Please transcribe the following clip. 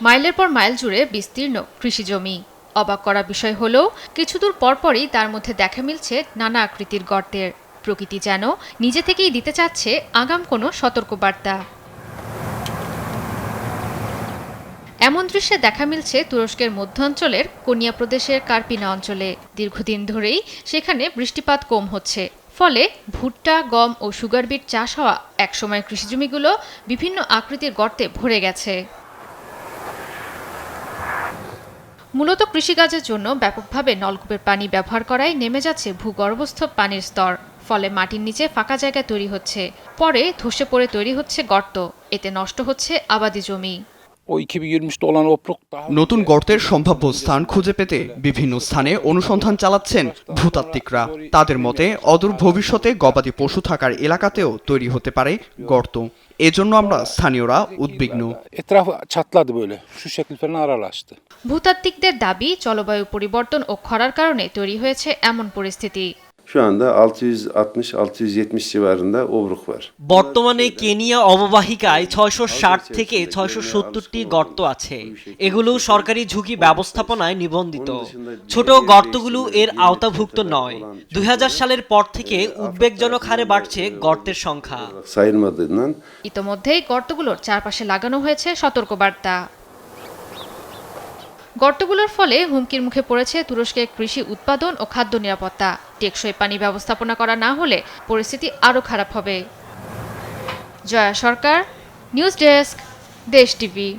মাইলের পর মাইল জুড়ে বিস্তীর্ণ কৃষি জমি। অবাক করা বিষয় হলেও কিছুদূর পরপরই তার মধ্যে দেখা মিলছে নানা আকৃতির গর্তের। প্রকৃতি যেন নিজে থেকেই দিতে চাচ্ছে আগাম কোনো সতর্কবার্তা। এমন দৃশ্যে দেখা মিলছে তুরস্কের মধ্যাঞ্চলের কোনিয়া প্রদেশের কার্পিনা অঞ্চলে। দীর্ঘদিন ধরেই সেখানে বৃষ্টিপাত কম হচ্ছে, ফলে ভুট্টা, গম ও সুগার বিট চাষ হওয়া একসময় কৃষিজমিগুলো বিভিন্ন আকৃতির গর্তে ভরে গেছে। মূলত কৃষিকাজের জন্য ব্যাপকভাবে নলকূপের পানি ব্যবহার করায় নেমে যাচ্ছে ভূগর্ভস্থ পানির স্তর। ফলে মাটির নিচে ফাঁকা জায়গা তৈরি হচ্ছে, পরে ধসে পড়ে তৈরি হচ্ছে গর্ত। এতে নষ্ট হচ্ছে আবাদি জমি। নতুন গর্তের সম্ভাব্য স্থান খুঁজে পেতে বিভিন্ন স্থানে অনুসন্ধান চালাচ্ছেন ভূতাত্ত্বিকরা। তাদের মতে অদূর ভবিষ্যতে গবাদি পশু থাকার এলাকাতেও তৈরি হতে পারে গর্ত। এজন্য আমরা স্থানীয়রা উদ্বিগ্ন। ভূতাত্ত্বিকদের দাবি, জলবায়ু পরিবর্তন ও খরার কারণে তৈরি হয়েছে এমন পরিস্থিতি। Şu anda 660-670 civarında obruk var. বর্তমানে কেনিয়া অববাহিকায় 660 থেকে 670টি গর্ত আছে। এগুলো সরকারি ঝুঁকি ব্যবস্থাপনায় নিবন্ধিত। ছোট গর্তগুলো এর আওতাভুক্ত নয়। 2000 সালের পর থেকে উদ্বেগজনক হারে বাড়ছে গর্তের সংখ্যা। Sayılmadığından ইতোমধ্যেই গর্তগুলোর চারপাশে লাগানো হয়েছে সতর্কবার্তা। গর্তগুলোর ফলে হুমকির মুখে পড়েছে তুরস্কের কৃষি উৎপাদন ও খাদ্য নিরাপত্তা। টেকসই পানি ব্যবস্থাপনা করা না হলে পরিস্থিতি আরও খারাপ হবে। জয়া সরকার, নিউজ ডেস্ক, দেশ টিভি।